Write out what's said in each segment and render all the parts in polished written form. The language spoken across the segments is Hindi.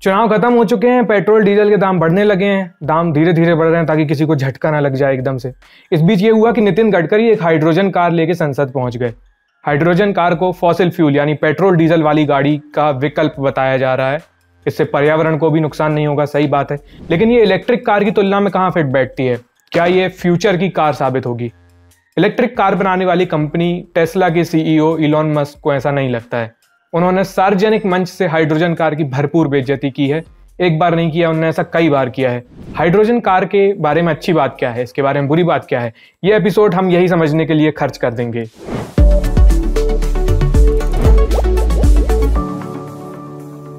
चुनाव खत्म हो चुके हैं, पेट्रोल डीजल के दाम बढ़ने लगे हैं। दाम धीरे धीरे बढ़ रहे हैं ताकि किसी को झटका ना लग जाए एकदम से। इस बीच ये हुआ कि नितिन गडकरी एक हाइड्रोजन कार लेके संसद पहुंच गए। हाइड्रोजन कार को फॉसिल फ्यूल यानी पेट्रोल डीजल वाली गाड़ी का विकल्प बताया जा रहा है। इससे पर्यावरण को भी नुकसान नहीं होगा, सही बात है, लेकिन ये इलेक्ट्रिक कार की तुलना में कहाँ फिट बैठती है? क्या ये फ्यूचर की कार साबित होगी? इलेक्ट्रिक कार बनाने वाली कंपनी टेस्ला के सीईओ इलॉन मस्क को ऐसा नहीं लगता है। उन्होंने सार्वजनिक मंच से हाइड्रोजन कार की भरपूर बेइज्जती की है। एक बार नहीं किया, उन्होंने ऐसा कई बार किया है। हाइड्रोजन कार के बारे में अच्छी बात क्या है, इसके बारे में बुरी बात क्या है, यह एपिसोड हम यही समझने के लिए खर्च कर देंगे।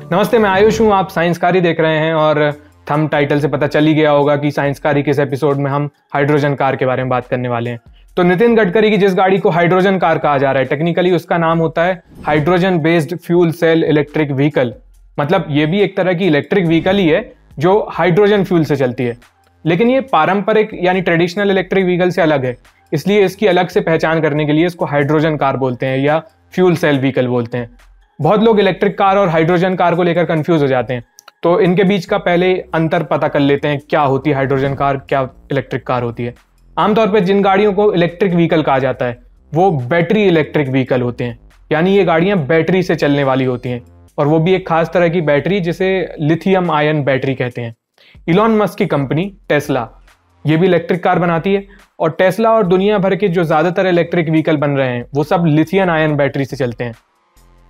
नमस्ते, मैं आयुष हूं, आप साइंसकारी देख रहे हैं और थंब टाइटल से पता चल ही गया होगा कि साइंसकारी किस एपिसोड में हम हाइड्रोजन कार के बारे में बात करने वाले हैं। तो नितिन गडकरी की जिस गाड़ी को हाइड्रोजन कार कहा जा रहा है, टेक्निकली उसका नाम होता है hydrogen based fuel cell electric vehicle. मतलब ये भी एक तरह की इलेक्ट्रिक व्हीकल ही है जो हाइड्रोजन फ्यूल से चलती है, लेकिन ये पारंपरिक यानी ट्रेडिशनल इलेक्ट्रिक व्हीकल से अलग है। इसलिए इसकी अलग से पहचान करने के लिए इसको हाइड्रोजन कार बोलते हैं या फ्यूल सेल व्हीकल बोलते हैं। बहुत लोग इलेक्ट्रिक कार और हाइड्रोजन कार को लेकर कंफ्यूज हो जाते हैं, तो इनके बीच का पहले अंतर पता कर लेते हैं। क्या होती है हाइड्रोजन कार, क्या इलेक्ट्रिक कार होती है? आमतौर पर जिन गाड़ियों को इलेक्ट्रिक व्हीकल कहा जाता है वो बैटरी इलेक्ट्रिक व्हीकल होते हैं, यानी ये गाड़ियां बैटरी से चलने वाली होती हैं, और वो भी एक खास तरह की बैटरी जिसे लिथियम आयन बैटरी कहते हैं। इलॉन मस्क की कंपनी टेस्ला ये भी इलेक्ट्रिक कार बनाती है, और टेस्ला और दुनिया भर के जो ज्यादातर इलेक्ट्रिक व्हीकल बन रहे हैं वो सब लिथियम आयन बैटरी से चलते हैं।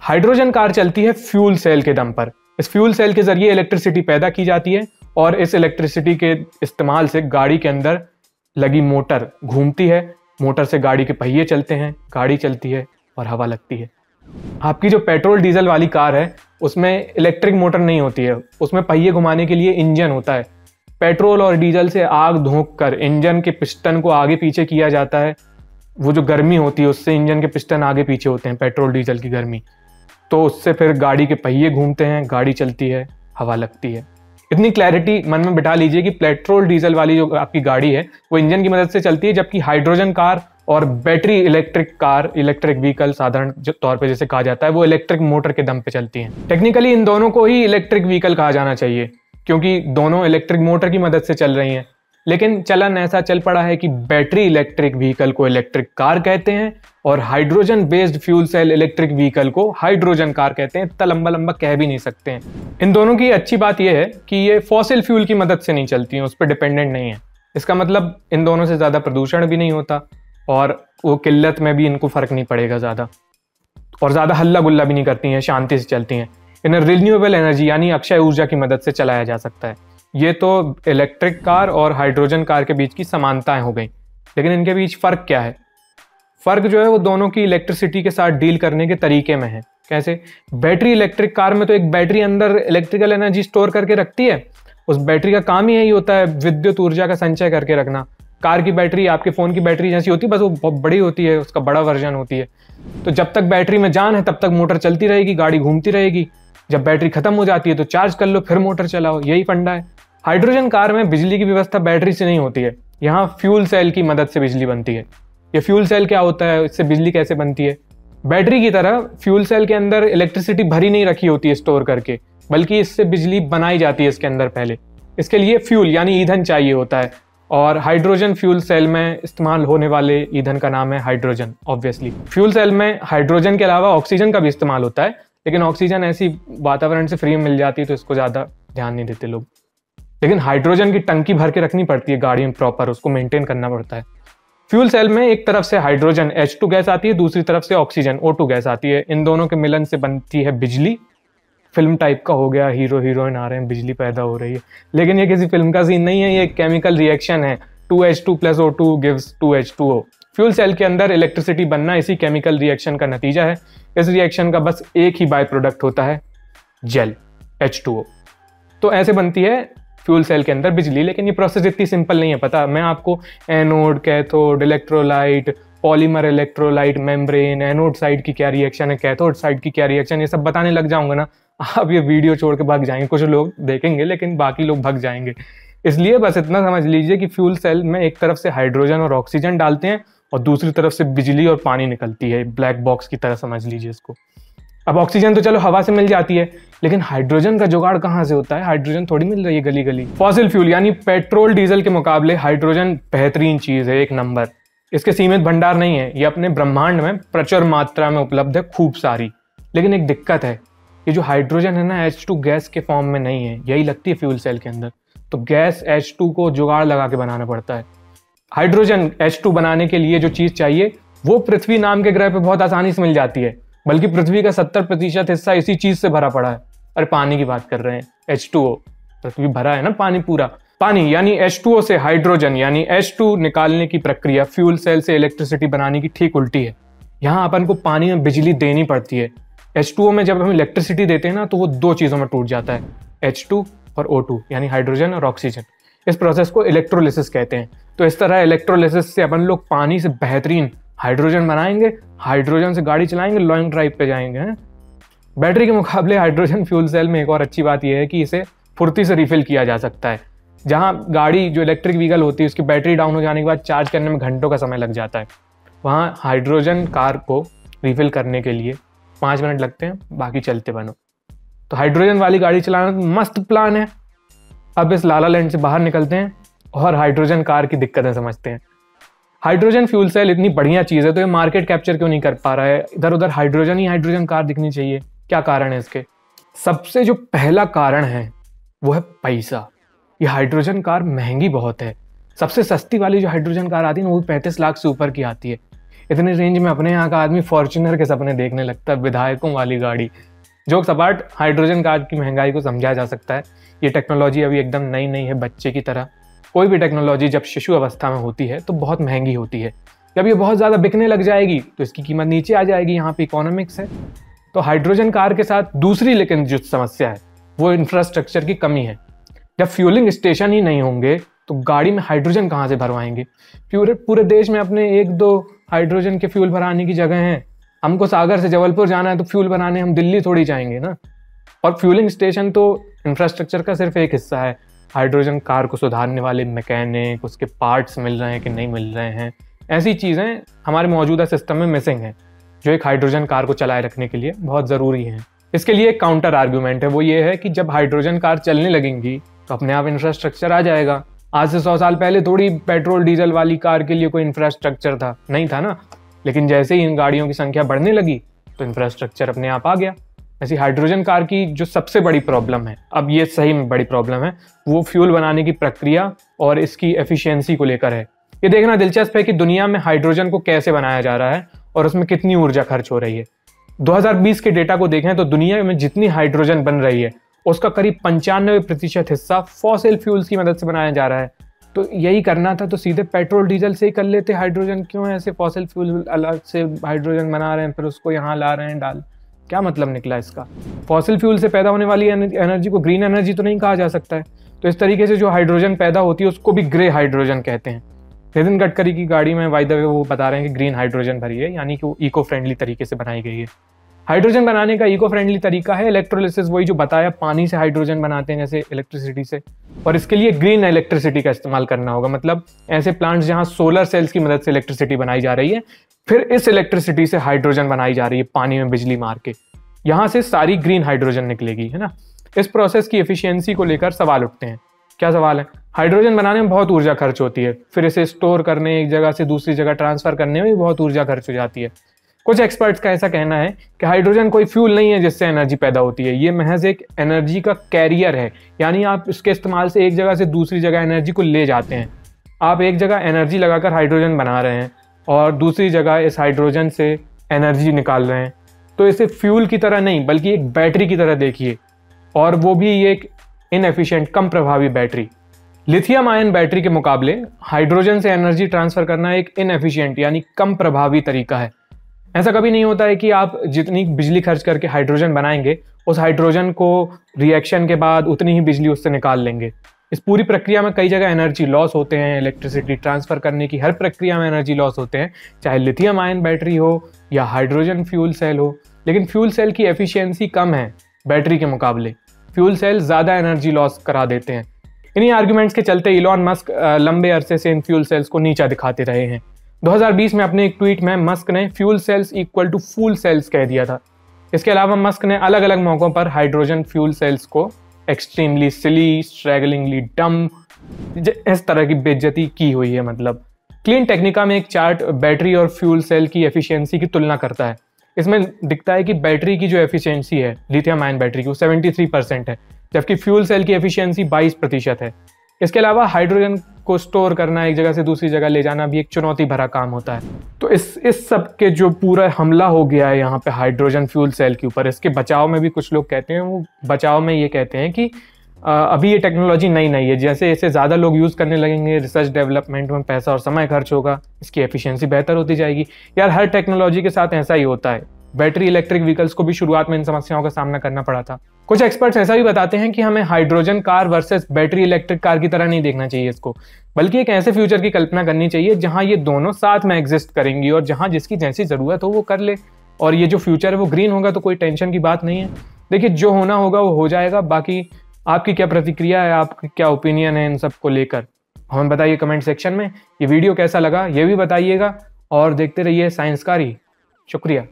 हाइड्रोजन कार चलती है फ्यूल सेल के दम पर। इस फ्यूल सेल के जरिए इलेक्ट्रिसिटी पैदा की जाती है, और इस इलेक्ट्रिसिटी के इस्तेमाल से गाड़ी के अंदर लगी मोटर घूमती है। मोटर से गाड़ी के पहिए चलते हैं, गाड़ी चलती है और हवा लगती है। आपकी जो पेट्रोल डीजल वाली कार है उसमें इलेक्ट्रिक मोटर नहीं होती है, उसमें पहिए घुमाने के लिए इंजन होता है। पेट्रोल और डीजल से आग धोंक कर इंजन के पिस्टन को आगे पीछे किया जाता है। वो जो गर्मी होती है उससे इंजन के पिस्टन आगे पीछे होते हैं, पेट्रोल डीजल की गर्मी, तो उससे फिर गाड़ी के पहिए घूमते हैं, गाड़ी चलती है, हवा लगती है। इतनी क्लैरिटी मन में बिठा लीजिए कि पेट्रोल डीजल वाली जो आपकी गाड़ी है वो इंजन की मदद से चलती है, जबकि हाइड्रोजन कार और battery electric car, electric vehicle साधारण तौर पे जैसे कहा जाता है, वो इलेक्ट्रिक मोटर के दम पे चलती हैं। टेक्निकली इन दोनों को ही इलेक्ट्रिक व्हीकल कहा जाना चाहिए, क्योंकि दोनों इलेक्ट्रिक मोटर की मदद से चल रही हैं। लेकिन चलन ऐसा चल पड़ा है कि बैटरी इलेक्ट्रिक व्हीकल को इलेक्ट्रिक कार कहते हैं और hydrogen based fuel cell electric vehicle को हाइड्रोजन कार कहते हैं। इतना लंबा लंबा कह भी नहीं सकते हैं। इन दोनों की अच्छी बात यह है कि ये फॉसिल फ्यूल की मदद से नहीं चलती हैं, उस पर डिपेंडेंट नहीं है। इसका मतलब इन दोनों से ज़्यादा प्रदूषण भी नहीं होता, और वो किल्लत में भी इनको फर्क नहीं पड़ेगा ज़्यादा, और ज़्यादा हल्ला गुल्ला भी नहीं करती हैं, शांति से चलती हैं। इन्हें रिन्यूएबल एनर्जी यानी अक्षय ऊर्जा की मदद से चलाया जा सकता है। ये तो इलेक्ट्रिक कार और हाइड्रोजन कार के बीच की समानताएं हो गई, लेकिन इनके बीच फ़र्क क्या है? फ़र्क जो है वो दोनों की इलेक्ट्रिसिटी के साथ डील करने के तरीके में है। कैसे? बैटरी इलेक्ट्रिक कार में तो एक बैटरी अंदर इलेक्ट्रिकल एनर्जी स्टोर करके रखती है। उस बैटरी का काम ही यही होता है विद्युत ऊर्जा का संचय करके रखना। कार की बैटरी आपके फ़ोन की बैटरी जैसी होती है, बस वो बहुत बड़ी होती है, उसका बड़ा वर्जन होती है। तो जब तक बैटरी में जान है तब तक मोटर चलती रहेगी, गाड़ी घूमती रहेगी। जब बैटरी खत्म हो जाती है तो चार्ज कर लो, फिर मोटर चलाओ, यही फंडा है। हाइड्रोजन कार में बिजली की व्यवस्था बैटरी से नहीं होती है, यहाँ फ्यूल सेल की मदद से बिजली बनती है। ये फ्यूल सेल क्या होता है, इससे बिजली कैसे बनती है? बैटरी की तरह फ्यूल सेल के अंदर इलेक्ट्रिसिटी भरी नहीं रखी होती है स्टोर करके, बल्कि इससे बिजली बनाई जाती है इसके अंदर पहले। इसके लिए फ्यूल यानी ईंधन चाहिए होता है, और हाइड्रोजन फ्यूल सेल में इस्तेमाल होने वाले ईंधन का नाम है हाइड्रोजन। ऑब्वियसली फ्यूल सेल में हाइड्रोजन के अलावा ऑक्सीजन का भी इस्तेमाल होता है, लेकिन ऑक्सीजन ऐसी वातावरण से फ्री में मिल जाती है तो इसको ज़्यादा ध्यान नहीं देते लोग। लेकिन हाइड्रोजन की टंकी भर के रखनी पड़ती है गाड़ी में, प्रॉपर उसको मेंटेन करना पड़ता है। फ्यूल सेल में एक तरफ से हाइड्रोजन H2 गैस आती है, दूसरी तरफ से ऑक्सीजन O2 गैस आती है। इन दोनों के मिलन से बनती है बिजली। फिल्म टाइप का हो गया, हीरो हीरोइन आ रहे हैं, बिजली पैदा हो रही है, लेकिन ये किसी फिल्म का सीन नहीं है, ये एक केमिकल रिएक्शन है। 2H2 + O2 gives 2H2O। Fuel cell के अंदर इलेक्ट्रिसिटी बनना इसी केमिकल रिएक्शन का नतीजा है। इस रिएक्शन का बस एक ही बाय प्रोडक्ट होता है, जल, H2O। तो ऐसे बनती है फ्यूल सेल के अंदर बिजली। लेकिन ये प्रोसेस इतनी सिंपल नहीं है, पता मैं आपको anode, cathode, electrolyte, polymer electrolyte, membrane, anode side की क्या रिएक्शन है, कैथोड साइड की क्या रिएक्शन, ये सब बताने लग जाऊंगा ना, आप ये वीडियो छोड़ के भाग जाएंगे। कुछ लोग देखेंगे लेकिन बाकी लोग भाग जाएंगे। इसलिए बस इतना समझ लीजिए कि फ्यूल सेल में एक तरफ से हाइड्रोजन और ऑक्सीजन डालते हैं और दूसरी तरफ से बिजली और पानी निकलती है, ब्लैक बॉक्स की तरह समझ लीजिए इसको। अब ऑक्सीजन तो चलो हवा से मिल जाती है, लेकिन हाइड्रोजन का जुगाड़ कहाँ से होता है? हाइड्रोजन थोड़ी मिल रही है गली गली। फॉसिल फ्यूल यानी पेट्रोल डीजल के मुकाबले हाइड्रोजन बेहतरीन चीज है, एक नंबर। इसके सीमित भंडार नहीं है, ये अपने ब्रह्मांड में प्रचुर मात्रा में उपलब्ध है, खूब सारी। लेकिन एक दिक्कत है, ये जो हाइड्रोजन है ना H2 गैस के फॉर्म में नहीं है, यही लगती है फ्यूल सेल के अंदर। तो गैस H2 को जुगाड़ लगा के बनाना पड़ता है। हाइड्रोजन H2 बनाने के लिए जो चीज चाहिए वो पृथ्वी नाम के ग्रह पे बहुत आसानी से मिल जाती है, बल्कि पृथ्वी का 70% हिस्सा इसी चीज से भरा पड़ा है। अरे पानी की बात कर रहे हैं, H2O, पृथ्वी भरा है ना पानी पूरा। पानी यानी H2O से हाइड्रोजन यानी H2 निकालने की प्रक्रिया फ्यूल सेल से इलेक्ट्रिसिटी बनाने की ठीक उल्टी है। यहाँ अपन को पानी में बिजली देनी पड़ती है। H2O में जब हम इलेक्ट्रिसिटी देते हैं ना तो वो दो चीजों में टूट जाता है, H2 और O2 यानी हाइड्रोजन और ऑक्सीजन। इस प्रोसेस को इलेक्ट्रोलिसिस कहते हैं। तो इस तरह इलेक्ट्रोलिसिस से अपन लोग पानी से बेहतरीन हाइड्रोजन बनाएंगे, हाइड्रोजन से गाड़ी चलाएंगे, लॉन्ग ड्राइव पे जाएंगे हैं। बैटरी के मुकाबले हाइड्रोजन फ्यूल सेल में एक और अच्छी बात यह है कि इसे फुर्ती से रिफिल किया जा सकता है। जहां गाड़ी जो इलेक्ट्रिक व्हीकल होती है उसकी बैटरी डाउन हो जाने के बाद चार्ज करने में घंटों का समय लग जाता है, वहाँ हाइड्रोजन कार को रिफिल करने के लिए 5 मिनट लगते हैं, बाकी चलते बनो। तो हाइड्रोजन वाली गाड़ी चलाना मस्त प्लान है। अब इस लाला लैंड से बाहर निकलते हैं और हाइड्रोजन कार की दिक्कतें समझते हैं। हाइड्रोजन फ्यूल सेल इतनी बढ़िया चीज़ है तो ये मार्केट कैप्चर क्यों नहीं कर पा रहा है? इधर उधर हाइड्रोजन ही हाइड्रोजन कार दिखनी चाहिए, क्या कारण है इसके? सबसे जो पहला कारण है वो है पैसा। ये हाइड्रोजन कार महंगी बहुत है। सबसे सस्ती वाली जो हाइड्रोजन कार आती है ना वो 35 लाख से ऊपर की आती है। इतने रेंज में अपने यहाँ का आदमी फॉर्च्यूनर के सपने देखने लगता है, विधायकों वाली गाड़ी। जोक सपाट, हाइड्रोजन कार की महंगाई को समझा जा सकता है। ये टेक्नोलॉजी अभी एकदम नई नई है, बच्चे की तरह। कोई भी टेक्नोलॉजी जब शिशु अवस्था में होती है तो बहुत महंगी होती है। जब ये बहुत ज़्यादा बिकने लग जाएगी तो इसकी कीमत नीचे आ जाएगी। यहाँ पे इकोनॉमिक्स है। तो हाइड्रोजन कार के साथ दूसरी लेकिन जो समस्या है वो इंफ्रास्ट्रक्चर की कमी है। जब फ्यूलिंग स्टेशन ही नहीं होंगे तो गाड़ी में हाइड्रोजन कहाँ से भरवाएंगे? पूरे देश में अपने 1-2 हाइड्रोजन के फ्यूल भराने की जगह हैं। हमको सागर से जबलपुर जाना है तो फ्यूल बनाने हम दिल्ली थोड़ी जाएंगे ना। और फ्यूलिंग स्टेशन तो इंफ्रास्ट्रक्चर का सिर्फ एक हिस्सा है। हाइड्रोजन कार को सुधारने वाले मैकेनिक, उसके पार्ट्स मिल रहे हैं कि नहीं मिल रहे हैं, ऐसी चीज़ें हमारे मौजूदा सिस्टम में मिसिंग हैं, जो एक हाइड्रोजन कार को चलाए रखने के लिए बहुत ज़रूरी है। इसके लिए एक काउंटर आर्ग्यूमेंट है, वो ये है कि जब हाइड्रोजन कार चलने लगेंगी तो अपने आप इंफ्रास्ट्रक्चर आ जाएगा। आज से 100 साल पहले थोड़ी पेट्रोल डीजल वाली कार के लिए कोई इंफ्रास्ट्रक्चर था, नहीं था ना। लेकिन जैसे ही इन गाड़ियों की संख्या बढ़ने लगी तो इंफ्रास्ट्रक्चर अपने आप आ गया। ऐसी हाइड्रोजन कार की जो सबसे बड़ी प्रॉब्लम है, अब ये सही में बड़ी प्रॉब्लम है, वो फ्यूल बनाने की प्रक्रिया और इसकी एफिशिएंसी को लेकर है। ये देखना दिलचस्प है कि दुनिया में हाइड्रोजन को कैसे बनाया जा रहा है और उसमें कितनी ऊर्जा खर्च हो रही है। 2020 के डेटा को देखें तो दुनिया में जितनी हाइड्रोजन बन रही है उसका करीब 95% हिस्सा फॉसिल फ्यूल्स की मदद से बनाया जा रहा है। तो यही करना था तो सीधे पेट्रोल डीजल से ही कर लेते। हाइड्रोजन क्यों ऐसे फॉसिल फ्यूल अलग से हाइड्रोजन बना रहे हैं फिर उसको यहाँ ला रहे हैं डाल? क्या मतलब निकला इसका? फॉसिल फ्यूल से पैदा होने वाली एनर्जी को ग्रीन एनर्जी तो नहीं कहा जा सकता है। तो इस तरीके से जो हाइड्रोजन पैदा होती है उसको भी ग्रे हाइड्रोजन कहते हैं। नितिन गडकरी की गाड़ी में बाय द वे वो बता रहे हैं कि ग्रीन हाइड्रोजन भरी है, यानी कि वो इको फ्रेंडली तरीके से बनाई गई है। हाइड्रोजन बनाने का इको फ्रेंडली तरीका है इलेक्ट्रोलिसिस, वही जो बताया, पानी से हाइड्रोजन बनाते हैं जैसे इलेक्ट्रिसिटी से। और इसके लिए ग्रीन इलेक्ट्रिसिटी का इस्तेमाल करना होगा, मतलब ऐसे प्लांट्स जहां सोलर सेल्स की मदद से इलेक्ट्रिसिटी बनाई जा रही है, फिर इस इलेक्ट्रिसिटी से हाइड्रोजन बनाई जा रही है पानी में बिजली मार के। यहाँ से सारी ग्रीन हाइड्रोजन निकलेगी, है ना। इस प्रोसेस की एफिशिएंसी को लेकर सवाल उठते हैं। क्या सवाल है? हाइड्रोजन बनाने में बहुत ऊर्जा खर्च होती है, फिर इसे स्टोर करने, एक जगह से दूसरी जगह ट्रांसफर करने में भी बहुत ऊर्जा खर्च हो जाती है। कुछ एक्सपर्ट्स का ऐसा कहना है कि हाइड्रोजन कोई फ्यूल नहीं है जिससे एनर्जी पैदा होती है, ये महज एक एनर्जी का कैरियर है, यानी आप इसके इस्तेमाल से एक जगह से दूसरी जगह एनर्जी को ले जाते हैं। आप एक जगह एनर्जी लगाकर हाइड्रोजन बना रहे हैं और दूसरी जगह इस हाइड्रोजन से एनर्जी निकाल रहे हैं। तो इसे फ्यूल की तरह नहीं बल्कि एक बैटरी की तरह देखिए, और वो भी एक इनएफिशिएंट, कम प्रभावी बैटरी। लिथियम आयन बैटरी के मुकाबले हाइड्रोजन से एनर्जी ट्रांसफर करना एक इनएफिशिएंट यानी कम प्रभावी तरीका है। ऐसा कभी नहीं होता है कि आप जितनी बिजली खर्च करके हाइड्रोजन बनाएंगे उस हाइड्रोजन को रिएक्शन के बाद उतनी ही बिजली उससे निकाल लेंगे। इस पूरी प्रक्रिया में कई जगह एनर्जी लॉस होते हैं। इलेक्ट्रिसिटी ट्रांसफर करने की हर प्रक्रिया में एनर्जी लॉस होते हैं, चाहे लिथियम आयन बैटरी हो या हाइड्रोजन फ्यूल सेल हो। लेकिन फ्यूल सेल की एफिशिएंसी कम है बैटरी के मुकाबले। फ्यूल सेल ज़्यादा एनर्जी लॉस करा देते हैं। इन्हीं आर्ग्यूमेंट्स के चलते इलॉन मस्क लंबे अरसे से इन फ्यूल सेल्स को नीचा दिखाते रहे हैं। 2020 में अपने एक ट्वीट में मस्क ने fuel cells equal to fool cells कह दिया था। इसके अलावा मस्क ने अलग अलग मौकों पर हाइड्रोजन फ्यूल सेल्स को एक्सट्रीमली सिली, स्ट्रैगलिंगली डम, इस तरह की बेइज्जती की हुई है। मतलब क्लीन टेक्निका में एक चार्ट बैटरी और फ्यूल सेल की एफिशिएंसी की तुलना करता है। इसमें दिखता है कि बैटरी की जो एफिशिएंसी है लिथियम आयन बैटरी की, वो 73% है, जबकि फ्यूल सेल की एफिशिएंसी 22% है। इसके अलावा हाइड्रोजन को स्टोर करना, एक जगह से दूसरी जगह ले जाना भी एक चुनौती भरा काम होता है। तो इस सब के जो पूरा हमला हो गया है यहाँ पे हाइड्रोजन फ्यूल सेल के ऊपर, इसके बचाव में भी कुछ लोग कहते हैं, वो बचाव में ये कहते हैं कि अभी ये टेक्नोलॉजी नई है, जैसे इसे ज़्यादा लोग यूज़ करने लगेंगे, रिसर्च डेवलपमेंट में पैसा और समय खर्च होगा, इसकी एफिशिएंसी बेहतर होती जाएगी। यार हर टेक्नोलॉजी के साथ ऐसा ही होता है। बैटरी इलेक्ट्रिक व्हीकल्स को भी शुरुआत में इन समस्याओं का सामना करना पड़ा था। कुछ एक्सपर्ट्स ऐसा भी बताते हैं कि हमें hydrogen car versus battery electric car की तरह नहीं देखना चाहिए इसको, बल्कि एक ऐसे फ्यूचर की कल्पना करनी चाहिए जहां ये दोनों साथ में एग्जिस्ट करेंगी और जहां जिसकी जैसी ज़रूरत हो वो कर ले। और ये जो फ्यूचर है वो ग्रीन होगा तो कोई टेंशन की बात नहीं है। देखिए जो होना होगा वो हो जाएगा। बाकी आपकी क्या प्रतिक्रिया है, आपकी क्या ओपिनियन है इन सब को लेकर, हमें बताइए कमेंट सेक्शन में। ये वीडियो कैसा लगा ये भी बताइएगा और देखते रहिए साइंसकारी। शुक्रिया।